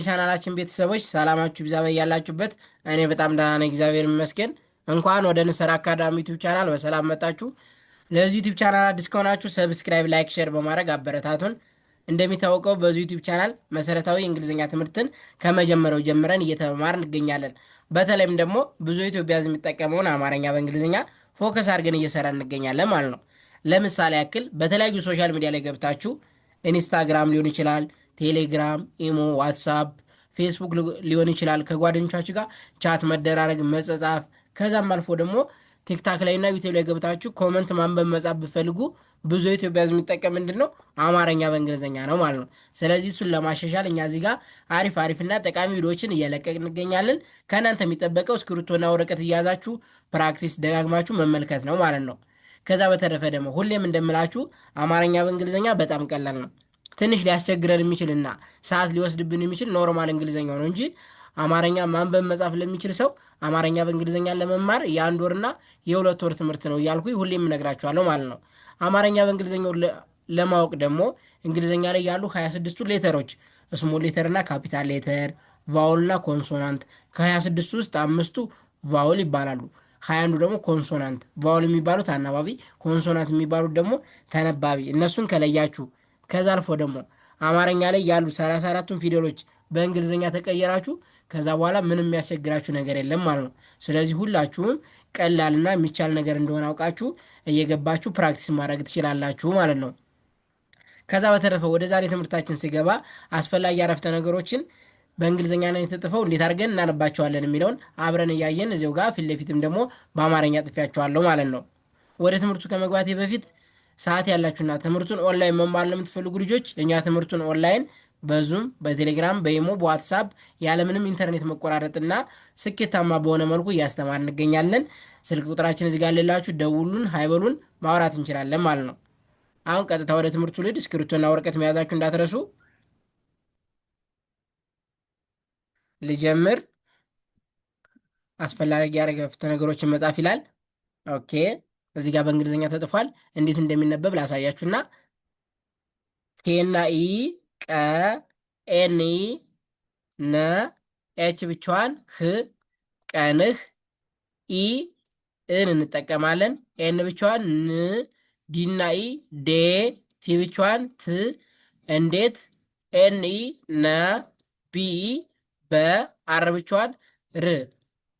የቻናላችን ቤተሰቦች ሰላማችሁ ይብዛ በያላችሁበት። እኔ በጣም ደህና ነኝ፣ እግዚአብሔር ይመስገን። እንኳን ወደ ንስር አካዳሚ ዩቲዩብ ቻናል በሰላም መጣችሁ። ለዚህ ዩቲዩብ ቻናል አዲስ ከሆናችሁ ሰብስክራይብ፣ ላይክ፣ ሼር በማድረግ አበረታቱን። እንደሚታወቀው በዚህ ዩቲዩብ ቻናል መሰረታዊ የእንግሊዝኛ ትምህርትን ከመጀመሪያው ጀምረን እየተማር እንገኛለን። በተለይም ደግሞ ብዙ ኢትዮጵያ ሕዝብ የሚጠቀመውን አማርኛ በእንግሊዝኛ ፎከስ አድርገን እየሰራ እንገኛለን ማለት ነው። ለምሳሌ ያክል በተለያዩ ሶሻል ሚዲያ ላይ ገብታችሁ ኢንስታግራም ሊሆን ይችላል፣ ቴሌግራም፣ ኢሞ፣ ዋትሳፕ፣ ፌስቡክ ሊሆን ይችላል። ከጓደኞቻችሁ ጋር ቻት መደራረግ፣ መጸጻፍ፣ ከዛም አልፎ ደግሞ ቲክታክ ላይ እና ዩቲዩብ ላይ ገብታችሁ ኮመንት ማንበብ መጻፍ ብፈልጉ ብዙ የኢትዮጵያ ሕዝብ የሚጠቀም ምንድን ነው አማርኛ በእንግሊዝኛ ነው ማለት ነው። ስለዚህ እሱን ለማሻሻል እኛ እዚህ ጋር አሪፍና ጠቃሚ ቪዲዮዎችን እየለቀቅ እንገኛለን። ከእናንተ የሚጠበቀው እስክሪብቶና ወረቀት እያያዛችሁ ፕራክቲስ ደጋግማችሁ መመልከት ነው ማለት ነው። ከዛ በተረፈ ደግሞ ሁሌም እንደምላችሁ አማርኛ በእንግሊዝኛ በጣም ቀላል ነው። ትንሽ ሊያስቸግረን የሚችልና ሰዓት ሊወስድብን የሚችል ኖርማል እንግሊዝኛው ነው እንጂ አማርኛ ማንበብ መጻፍ ለሚችል ሰው አማርኛ በእንግሊዝኛ ለመማር የአንድ ወርና የሁለት ወር ትምህርት ነው እያልኩ ሁሌም እነግራችኋለሁ ማለት ነው። አማርኛ በእንግሊዝኛው ለማወቅ ደግሞ እንግሊዝኛ ላይ ያሉ 26ቱ ሌተሮች ስሞል ሌተርና ካፒታል ሌተር፣ ቫውልና ኮንሶናንት፣ ከ26 ውስጥ አምስቱ ቫውል ይባላሉ። 21ዱ ደግሞ ኮንሶናንት። ቫውል የሚባሉት አናባቢ፣ ኮንሶናንት የሚባሉት ደግሞ ተነባቢ። እነሱን ከለያችሁ ከዛ አልፎ ደግሞ አማርኛ ላይ ያሉ 34ቱን ፊደሎች በእንግሊዝኛ ተቀየራችሁ ከዛ በኋላ ምንም የሚያስቸግራችሁ ነገር የለም ማለት ነው። ስለዚህ ሁላችሁም ቀላልና የሚቻል ነገር እንደሆነ አውቃችሁ እየገባችሁ ፕራክቲስ ማድረግ ትችላላችሁ ማለት ነው። ከዛ በተረፈ ወደ ዛሬ ትምህርታችን ሲገባ አስፈላጊ አረፍተ ነገሮችን በእንግሊዝኛ ላይ የተጽፈው እንዴት አድርገን እናነባቸዋለን የሚለውን አብረን እያየን እዚው ጋር ፊት ለፊትም ደግሞ በአማርኛ ጥፊያቸዋለሁ ማለት ነው። ወደ ትምህርቱ ከመግባቴ በፊት ሰዓት ያላችሁና ትምህርቱን ኦንላይን መማር ለምትፈልጉ ልጆች እኛ ትምህርቱን ኦንላይን በዙም፣ በቴሌግራም፣ በኢሞ፣ በዋትሳፕ ያለምንም ኢንተርኔት መቆራረጥና ስኬታማ በሆነ መልኩ እያስተማር እንገኛለን። ስልክ ቁጥራችን እዚህ ጋር ሌላችሁ ደውሉን፣ ሀይበሉን ማውራት እንችላለን ማለት ነው። አሁን ቀጥታ ወደ ትምህርቱ ልድ እስክሪብቶና ወረቀት መያዛችሁ እንዳትረሱ። ልጀምር። አስፈላጊ ያረፍተ ነገሮችን መጻፍ ይላል። ኦኬ፣ እዚህ ጋር በእንግሊዝኛ ተጽፏል። እንዴት እንደሚነበብ ላሳያችሁና ኬና ኢ ቀ ኤኒ ነ ኤች ብቻዋን ህ ቀንህ ኢ እን እንጠቀማለን። ኤን ብቻዋን ን ዲና ኢ ዴ ቲ ብቻዋን ት እንዴት ኤን ኢ ነ ቢ በ አር ብቻዋን ር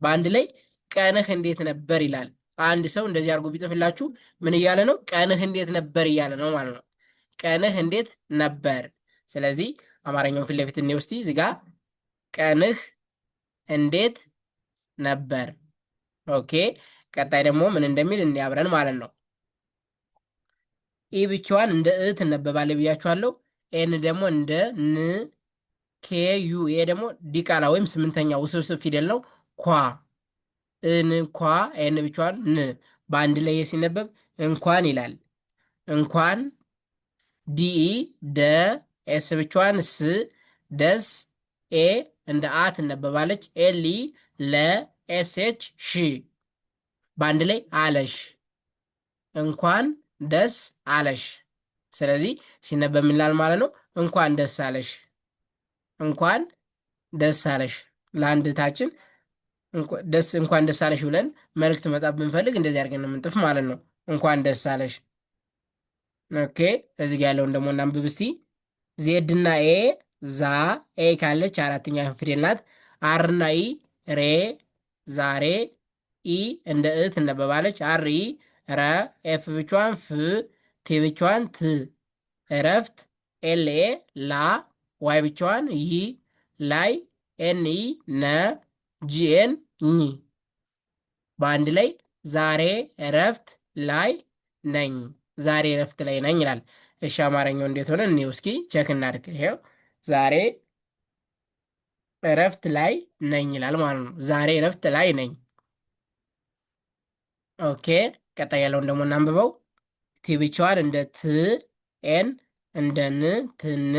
በአንድ ላይ ቀንህ እንዴት ነበር ይላል። አንድ ሰው እንደዚህ አድርጎ ቢጽፍላችሁ ምን እያለ ነው? ቀንህ እንዴት ነበር እያለ ነው ማለት ነው። ቀንህ እንዴት ነበር። ስለዚህ አማርኛውን ፊት ለፊት እኔ ውስጥ እዚህ ጋር ቀንህ እንዴት ነበር። ኦኬ፣ ቀጣይ ደግሞ ምን እንደሚል እንያብረን ማለት ነው። ኢ ብቻዋን እንደ እ ትነበባለች ብያችኋለሁ። ኤን ደግሞ እንደ ን፣ ኬ ዩ፣ ይሄ ደግሞ ዲቃላ ወይም ስምንተኛ ውስብስብ ፊደል ነው። ኳ እን ኳ፣ ኤን ብቻዋን ን፣ በአንድ ላይ ሲነበብ እንኳን ይላል። እንኳን ዲኢ ደ፣ ኤስ ብቻዋን ስ፣ ደስ፣ ኤ እንደ አ ትነበባለች። ኤሊ ለ፣ ኤስኤች ሺ፣ በአንድ ላይ አለሽ። እንኳን ደስ አለሽ። ስለዚህ ሲነበብ ምን ማለት ነው? እንኳን ደስ አለሽ፣ እንኳን ደስ አለሽ። ለአንድ እህታችን እንኳን ደስ አለሽ ብለን መልእክት መጻፍ ብንፈልግ እንደዚህ አድርገን የምንጥፍ ማለት ነው። እንኳን ደስ አለሽ። ኦኬ፣ እዚህ ጋ ያለውን ደግሞ እናንብብ እስቲ። ዜድና ኤ ዛ፣ ኤ ካለች አራተኛ ፊደል ናት። አርና ኢ ሬ፣ ዛሬ። ኢ እንደ እ ትነበባለች። አር ኢ ረ፣ ኤፍ ብቻዋን ፍ፣ ቴ ብቻዋን ት፣ እረፍት። ኤል ኤ ላ፣ ዋይ ብቻዋን ይ፣ ላይ። ኤን ኢ ነ፣ ጂኤን ኝ፣ በአንድ ላይ ዛሬ እረፍት ላይ ነኝ። ዛሬ እረፍት ላይ ነኝ ይላል። እሺ፣ አማርኛው እንዴት ሆነ? እኔው እስኪ ቸክ እናድርግ። ይሄው ዛሬ እረፍት ላይ ነኝ ይላል ማለት ነው። ዛሬ እረፍት ላይ ነኝ። ኦኬ፣ ቀጣይ ያለውን ደግሞ እናንብበው። ቲ ብቻዋን እንደ ት፣ ኤን እንደ ን ትን፣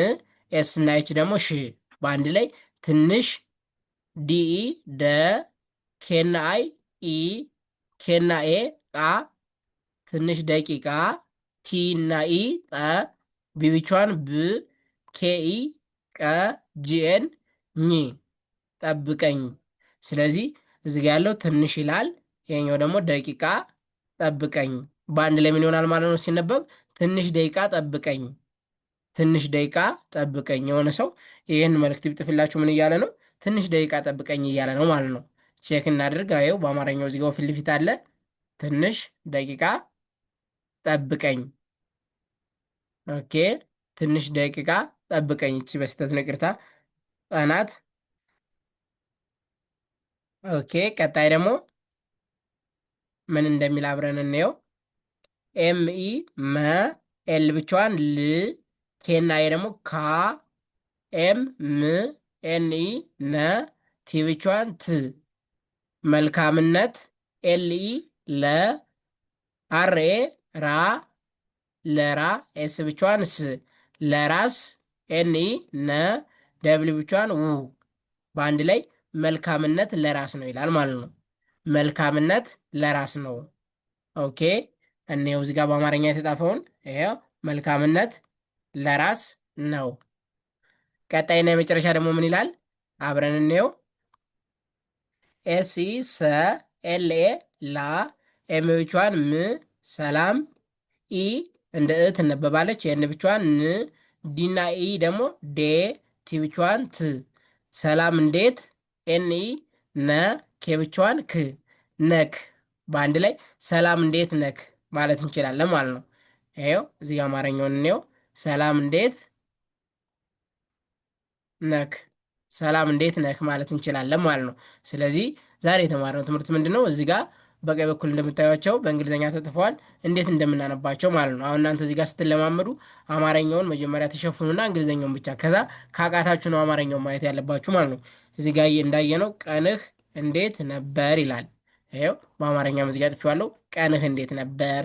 ኤስ እና ኤች ደግሞ ሽ፣ በአንድ ላይ ትንሽ። ዲኢ ደ፣ ኬና አይ ኢ፣ ኬና ኤ ቃ፣ ትንሽ ደቂቃ። ቲ እና ኢ ጠ፣ ቢ ብቻዋን ብ፣ ኬኢ ቀ፣ ጂኤን ኝ ጠብቀኝ። ስለዚህ እዚህ ጋ ያለው ትንሽ ይላል፣ ይሄኛው ደግሞ ደቂቃ ጠብቀኝ። በአንድ ላይ ምን ይሆናል ማለት ነው ሲነበብ? ትንሽ ደቂቃ ጠብቀኝ፣ ትንሽ ደቂቃ ጠብቀኝ። የሆነ ሰው ይህን መልእክት ቢጥፍላችሁ ምን እያለ ነው? ትንሽ ደቂቃ ጠብቀኝ እያለ ነው ማለት ነው። ቼክ እናድርግ። ይኸው በአማርኛው እዚህ ጋር ፊት ለፊት አለ። ትንሽ ደቂቃ ጠብቀኝ። ኦኬ፣ ትንሽ ደቂቃ ጠብቀኝ። እቺ በስተት ነው፣ ይቅርታ ቀናት። ኦኬ፣ ቀጣይ ደግሞ ምን እንደሚል አብረን እንየው። ኤምኢ መ፣ ኤል ብቻዋን ል፣ ኬና ኤ ደግሞ ካ፣ ኤም ም፣ ኤንኢ ነ፣ ቲ ብቻዋን ት። መልካምነት ኤልኢ ለ፣ አርኤ ራ፣ ለራ፣ ኤስ ብቻዋን ስ፣ ለራስ ኤንኢ ነ፣ ደብል ብቻዋን ው። በአንድ ላይ መልካምነት ለራስ ነው ይላል ማለት ነው። መልካምነት ለራስ ነው። ኦኬ፣ እኔው እዚህ ጋር በአማርኛ የተጻፈውን ይሄው መልካምነት ለራስ ነው። ቀጣይና የመጨረሻ ደግሞ ምን ይላል? አብረን እንየው። ኤስኢ ሰ፣ ኤልኤ ላ፣ ኤም ብቻዋን ም፣ ሰላም ኢ እንደ እ ትነበባለች። የን ብቻዋን ን፣ ዲና ኢ ደግሞ ዴ፣ ቲ ብቻዋን ት። ሰላም እንዴት ኤንኢ ነ፣ ኬ ብቻዋን ክ፣ ነክ። በአንድ ላይ ሰላም እንዴት ነክ ማለት እንችላለን ማለት ነው። ይኸው እዚህ አማርኛውን እንየው። ሰላም እንዴት ነክ፣ ሰላም እንዴት ነክ ማለት እንችላለን ማለት ነው። ስለዚህ ዛሬ የተማርነው ትምህርት ምንድን ነው? እዚህ ጋር በቀኝ በኩል እንደምታዩቸው በእንግሊዝኛ ተጽፈዋል፣ እንዴት እንደምናነባቸው ማለት ነው። አሁን እናንተ እዚህ ጋር ስትለማመዱ አማርኛውን መጀመሪያ ተሸፍኑና እንግሊዝኛውን ብቻ፣ ከዛ ካቃታችሁ ነው አማርኛውን ማየት ያለባችሁ ማለት ነው። እዚህ ጋር እንዳየነው ቀንህ እንዴት ነበር ይላል። ይኸው በአማርኛ እዚህ ጋር ጽፌዋለሁ። ቀንህ እንዴት ነበር።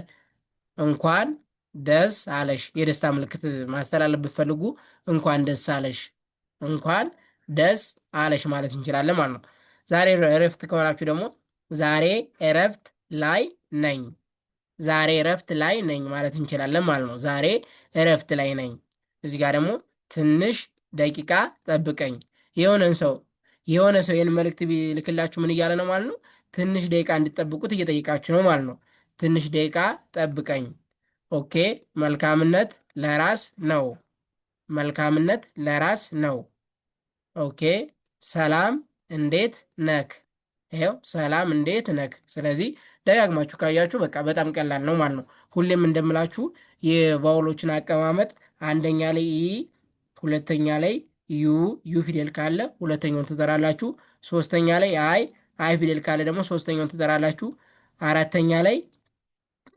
እንኳን ደስ አለሽ። የደስታ ምልክት ማስተላለፍ ብትፈልጉ እንኳን ደስ አለሽ፣ እንኳን ደስ አለሽ ማለት እንችላለን ማለት ነው። ዛሬ እረፍት ከሆናችሁ ደግሞ ዛሬ እረፍት ላይ ነኝ፣ ዛሬ እረፍት ላይ ነኝ ማለት እንችላለን ማለት ነው። ዛሬ እረፍት ላይ ነኝ። እዚህ ጋር ደግሞ ትንሽ ደቂቃ ጠብቀኝ። የሆነ ሰው ይህን መልእክት ቢልክላችሁ ምን እያለ ነው ማለት ነው? ትንሽ ደቂቃ እንድጠብቁት እየጠየቃችሁ ነው ማለት ነው። ትንሽ ደቂቃ ጠብቀኝ። ኦኬ፣ መልካምነት ለራስ ነው፣ መልካምነት ለራስ ነው። ኦኬ፣ ሰላም እንዴት ነክ። ይኸው ሰላም እንዴት ነክ። ስለዚህ ደጋግማችሁ ካያችሁ በቃ በጣም ቀላል ነው ማለት ነው። ሁሌም እንደምላችሁ የቫውሎችን አቀማመጥ አንደኛ ላይ ኢ፣ ሁለተኛ ላይ ዩ ፊደል ካለ ሁለተኛውን ትጠራላችሁ። ሶስተኛ ላይ አይ ፊደል ካለ ደግሞ ሶስተኛውን ትጠራላችሁ። አራተኛ ላይ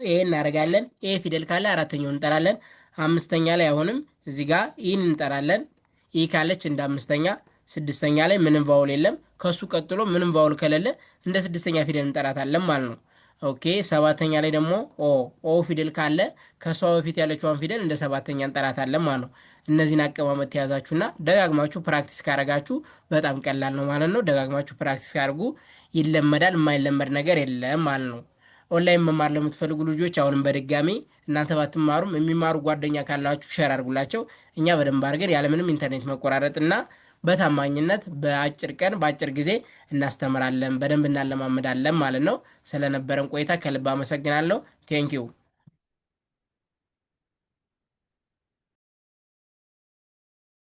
ኤ እናደርጋለን። ኤ ፊደል ካለ አራተኛውን እንጠራለን። አምስተኛ ላይ አሁንም እዚህ ጋር ኢን እንጠራለን። ኢ ካለች እንደ አምስተኛ። ስድስተኛ ላይ ምንም ቫውል የለም። ከሱ ቀጥሎ ምንም ቫውል ከሌለ እንደ ስድስተኛ ፊደል እንጠራታለን ማለት ነው። ኦኬ፣ ሰባተኛ ላይ ደግሞ ኦ ፊደል ካለ ከሷ በፊት ያለችዋን ፊደል እንደ ሰባተኛ እንጠራታለን ማለት ነው። እነዚህን አቀማመጥ ተያዛችሁና ደጋግማችሁ ፕራክቲስ ካረጋችሁ በጣም ቀላል ነው ማለት ነው። ደጋግማችሁ ፕራክቲስ ካርጉ ይለመዳል። የማይለመድ ነገር የለም ማለት ነው። ኦንላይን መማር ለምትፈልጉ ልጆች አሁንም በድጋሚ እናንተ ባትማሩም የሚማሩ ጓደኛ ካላችሁ ሸር አድርጉላቸው። እኛ በደንብ አድርገን ያለምንም ኢንተርኔት መቆራረጥና በታማኝነት በአጭር ቀን በአጭር ጊዜ እናስተምራለን፣ በደንብ እናለማመዳለን ማለት ነው። ስለነበረን ቆይታ ከልብ አመሰግናለሁ። ቴንኪው